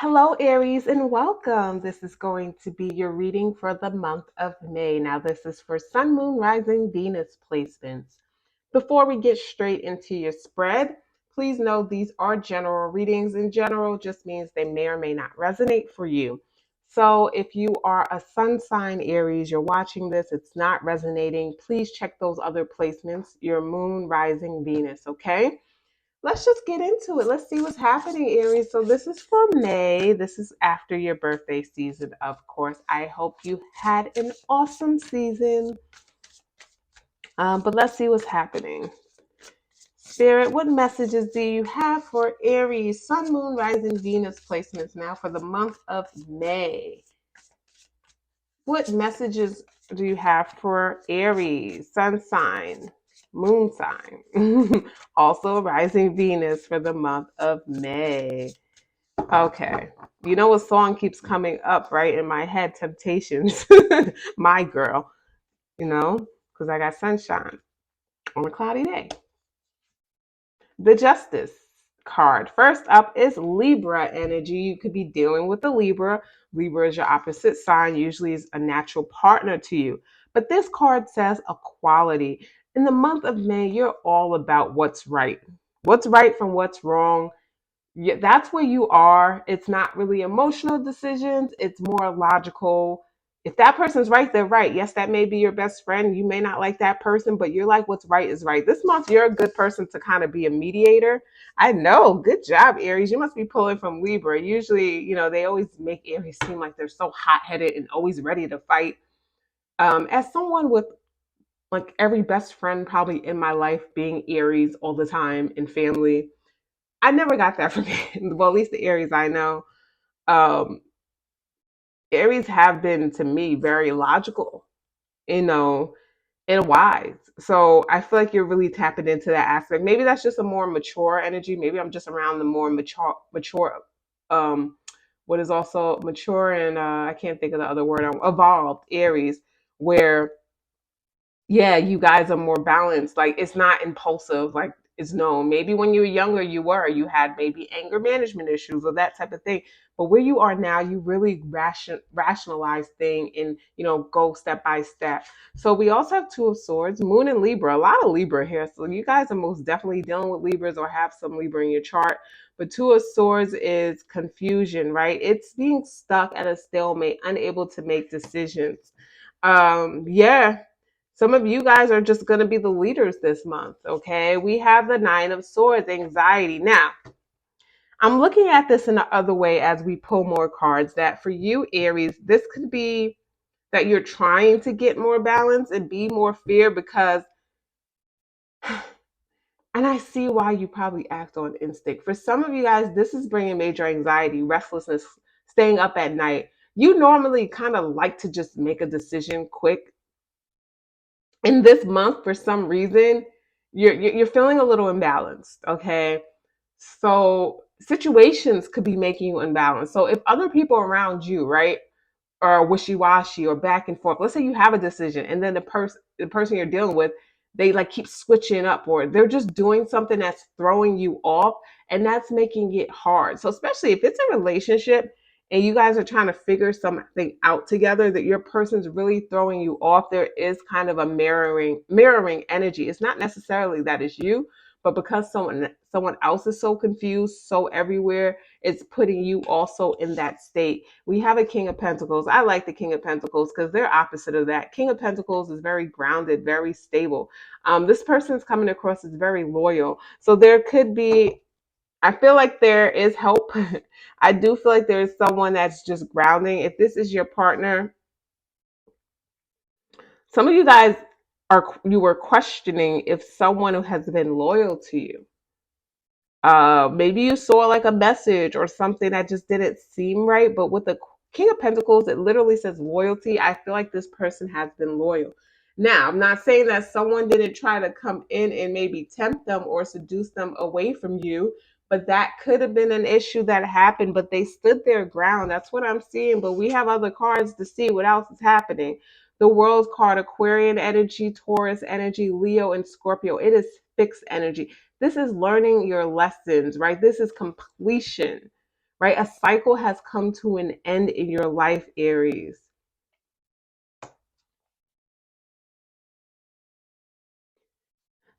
Hello, Aries, and welcome. This is going to be your reading for the month of May. Now, this is for Sun, Moon, Rising, Venus placements. Before we get straight into your spread, please know these are general readings. In general, just means they may or may not resonate for you. So, if you are a sun sign Aries, you're watching this, it's not resonating, please check those other placements, your Moon, Rising, Venus, okay? Let's just get into it. Let's see what's happening, Aries. So, this is for May. This is after your birthday season, of course. I hope you had an awesome season. But let's see what's happening. Spirit, what messages do you have for Aries, Sun, Moon, Rising, Venus placements now for the month of May? What messages do you have for Aries, Sun sign, Moon sign, also Rising Venus for the month of May? Okay. You know what song keeps coming up right in my head? Temptations. My girl, because I got sunshine on a cloudy day. The Justice card. First up is Libra energy. You could be dealing with a Libra. Libra is your opposite sign, usually is a natural partner to you. But this card says equality. In the month of May, you're all about what's right. What's right from what's wrong. Yeah, that's where you are. It's not really emotional decisions, it's more logical. If that person's right, they're right. Yes, that may be your best friend. You may not like that person, but you're like, what's right is right. This month, you're a good person to kind of be a mediator. I know. Good job, Aries. You must be pulling from Libra. Usually, they always make Aries seem like they're so hot headed and always ready to fight. As someone with like every best friend probably in my life being Aries all the time in family, I never got that from well, at least the Aries I know. Um, Aries have been to me very logical, you know, and wise. So I feel like you're really tapping into that aspect. Maybe that's just a more mature energy. Maybe I'm just around the more mature, um, what is also mature and I can't think of the other word. Evolved Aries, where yeah, you guys are more balanced. Like it's not impulsive, like it's known. Maybe when you were younger, you had maybe anger management issues or that type of thing. But where you are now, you really rationalize thing and go step by step. So we also have Two of Swords, Moon and Libra. A lot of Libra here. So you guys are most definitely dealing with Libras or have some Libra in your chart. But Two of Swords is confusion, right? It's being stuck at a stalemate, unable to make decisions. Yeah, some of you guys are just going to be the leaders this month, okay? We have the Nine of Swords, anxiety. Now, I'm looking at this in the other way as we pull more cards that for you, Aries, this could be that you're trying to get more balance and be more fair because, and I see why you probably act on instinct. For some of you guys, this is bringing major anxiety, restlessness, staying up at night. You normally kind of like to just make a decision quick in this month for some reason you're feeling a little imbalanced, okay? So situations could be making you imbalanced. So if other people around you, right, are wishy-washy or back and forth, let's say you have a decision and then the person you're dealing with, they like keep switching up or they're just doing something that's throwing you off and that's making it hard. So especially if it's a relationship and you guys are trying to figure something out together that your person's really throwing you off, there is kind of a mirroring energy. It's not necessarily that it's you, but because someone else is so confused, so everywhere, it's putting you also in that state. We have a King of Pentacles. I like the King of Pentacles because they're opposite of that. King of Pentacles is very grounded, very stable. This person's coming across as very loyal. So there could be, I feel like there is help. I do feel like there's someone that's just grounding. If this is your partner, some of you guys you were questioning if someone who has been loyal to you. Maybe you saw like a message or something that just didn't seem right, but with the King of Pentacles, it literally says loyalty. I feel like this person has been loyal. Now, I'm not saying that someone didn't try to come in and maybe tempt them or seduce them away from you, but that could have been an issue that happened, but they stood their ground. That's what I'm seeing. But we have other cards to see what else is happening. The World card, Aquarian energy, Taurus energy, Leo, and Scorpio. It is fixed energy. This is learning your lessons, right? This is completion, right? A cycle has come to an end in your life, Aries.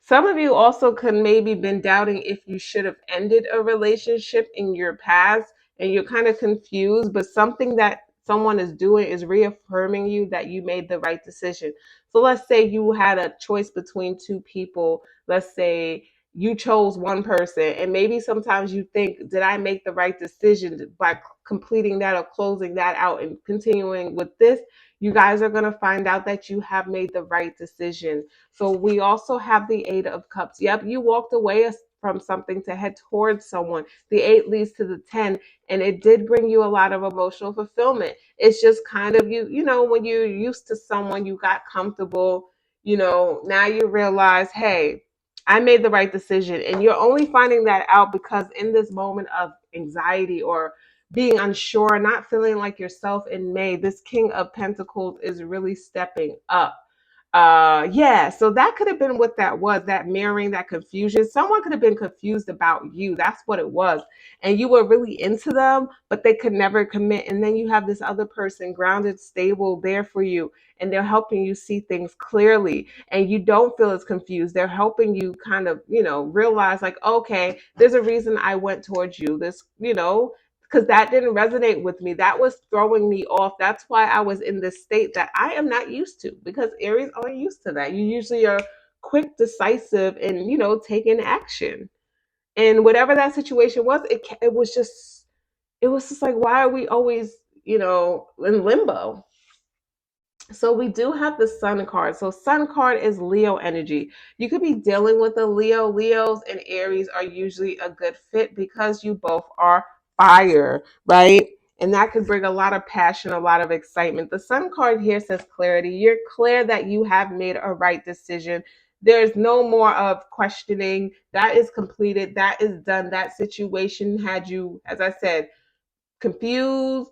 Some of you also could maybe been doubting if you should have ended a relationship in your past and you're kind of confused, but something that someone is doing is reaffirming you that you made the right decision. So let's say you had a choice between two people. Let's say you chose one person, and maybe sometimes you think, did I make the right decision by completing that or closing that out and continuing with this? You guys are going to find out that you have made the right decision. So we also have the Eight of Cups. Yep, you walked away from something to head towards someone. The Eight leads to the 10, and it did bring you a lot of emotional fulfillment. It's just kind of when you're used to someone, you got comfortable, now you realize, hey, I made the right decision. And you're only finding that out because in this moment of anxiety or being unsure, not feeling like yourself in May, this King of Pentacles is really stepping up. Yeah, so that could have been what that was, that mirroring, that confusion. Someone could have been confused about you. That's what it was. And you were really into them, but they could never commit. And then you have this other person grounded, stable, there for you, and they're helping you see things clearly. And you don't feel as confused. They're helping you kind of, realize like, okay, there's a reason I went towards you. Because that didn't resonate with me. That was throwing me off. That's why I was in this state that I am not used to, because Aries aren't used to that. You usually are quick, decisive, and, taking action. And whatever that situation was, it was just like, why are we always, in limbo? So we do have the Sun card. So Sun card is Leo energy. You could be dealing with a Leo. Leos and Aries are usually a good fit because you both are fire, right? And that could bring a lot of passion, a lot of excitement. The Sun card here says clarity. You're clear that you have made a right decision. There's no more of questioning. That is completed. That is done. That situation had you, as I said, confused,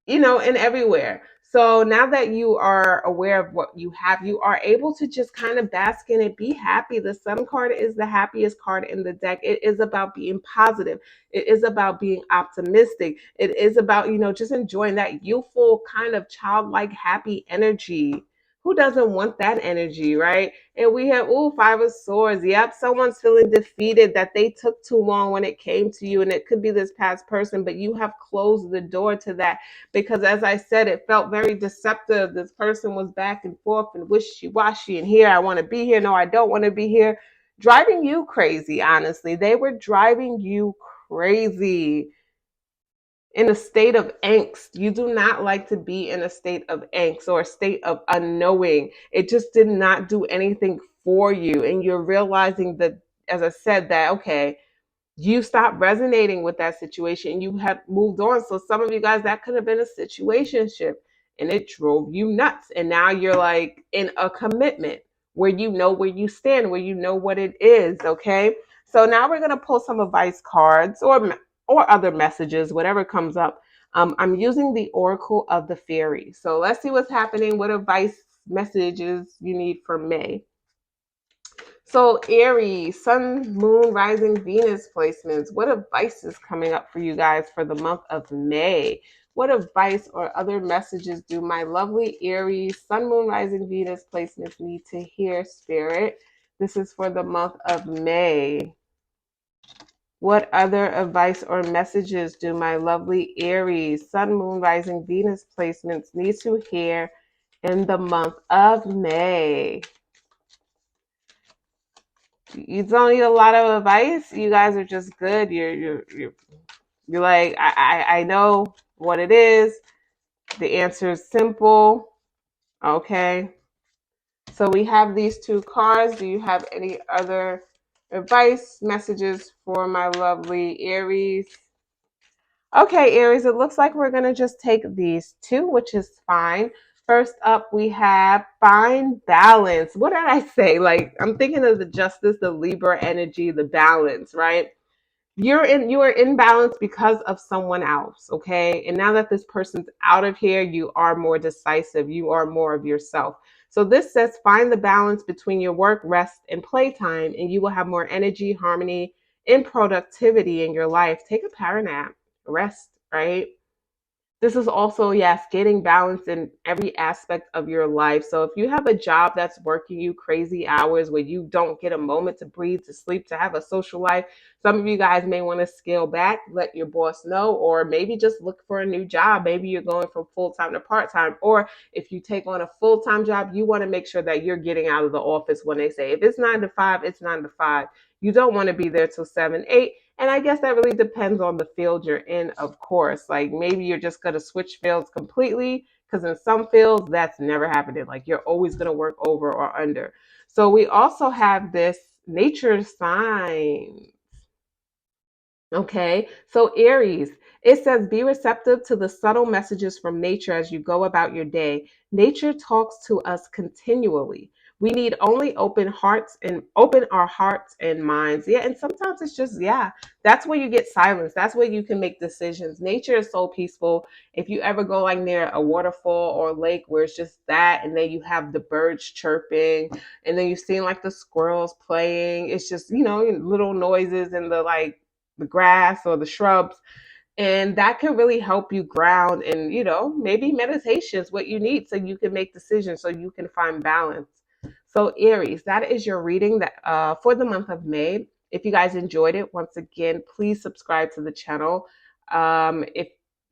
and everywhere. So now that you are aware of what you have, you are able to just kind of bask in it, be happy. The Sun card is the happiest card in the deck. It is about being positive. It is about being optimistic. It is about, just enjoying that youthful kind of childlike happy energy. Who doesn't want that energy, right? And we have, Five of Swords. Yep, someone's feeling defeated that they took too long when it came to you. And it could be this past person, but you have closed the door to that because, as I said, it felt very deceptive. This person was back and forth and wishy-washy, and here I want to be here, no I don't want to be here, driving you crazy. Honestly, they were driving you crazy, in a state of angst. You do not like to be in a state of angst or a state of unknowing. It just did not do anything for you, and you're realizing that, as I said, that okay, you stopped resonating with that situation. You have moved on. So some of you guys, that could have been a situationship, and it drove you nuts. And now you're like in a commitment where you know where you stand, where you know what it is. Okay. So now we're going to pull some advice cards or other messages, whatever comes up. I'm using the Oracle of the Fairy. So let's see what's happening. What advice messages you need for May. So Aries, Sun, Moon, Rising, Venus placements. What advice is coming up for you guys for the month of May? What advice or other messages do my lovely Aries, Sun, Moon, Rising, Venus placements need to hear, Spirit? This is for the month of May. What other advice or messages do my lovely Aries, Sun, Moon, Rising, Venus placements need to hear in the month of May? You don't need a lot of advice. You guys are just good. You're like, I know what it is. The answer is simple. Okay. So we have these two cards. Do you have any other advice messages for my lovely Aries? Okay, Aries, it looks like we're going to just take these two, which is fine. First up, we have find balance. What did I say? Like, I'm thinking of the Justice, the Libra energy, the balance, right? You are in balance because of someone else, okay? And now that this person's out of here, you are more decisive. You are more of yourself. So this says find the balance between your work, rest, and playtime, and you will have more energy, harmony, and productivity in your life. Take a power nap. rest, right? This is also, yes, getting balance in every aspect of your life. So if you have a job that's working you crazy hours where you don't get a moment to breathe, to sleep, to have a social life, some of you guys may want to scale back, let your boss know, or maybe just look for a new job. Maybe you're going from full time to part time. Or if you take on a full time job, you want to make sure that you're getting out of the office when they say if it's 9 to 5, it's 9 to 5. You don't want to be there till 7, 8. And I guess that really depends on the field you're in, of course. Like maybe you're just going to switch fields completely because in some fields that's never happening. Like you're always going to work over or under. So we also have this nature sign. Okay, so Aries, it says be receptive to the subtle messages from nature as you go about your day. Nature talks to us continually. We need only open our hearts and minds. Yeah, and sometimes it's just, yeah, that's where you get silence. That's where you can make decisions. Nature is so peaceful. If you ever go like near a waterfall or lake where it's just that, and then you have the birds chirping, and then you see like the squirrels playing. It's just, little noises and the grass or the shrubs, and that can really help you ground, and maybe meditation is what you need so you can make decisions, so you can find balance. So Aries, that is your reading that for the month of May. If you guys enjoyed it, once again, please subscribe to the channel. If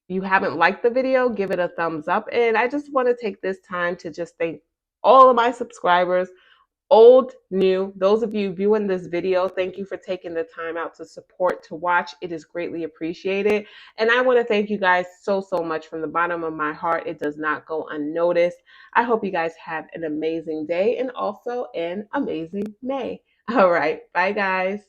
you haven't liked the video, give it a thumbs up, and I just want to take this time to just thank all of my subscribers, old, new, those of you viewing this video, thank you for taking the time out to support, to watch. It is greatly appreciated. And I want to thank you guys so, so much from the bottom of my heart. It does not go unnoticed. I hope you guys have an amazing day and also an amazing May. All right. Bye, guys.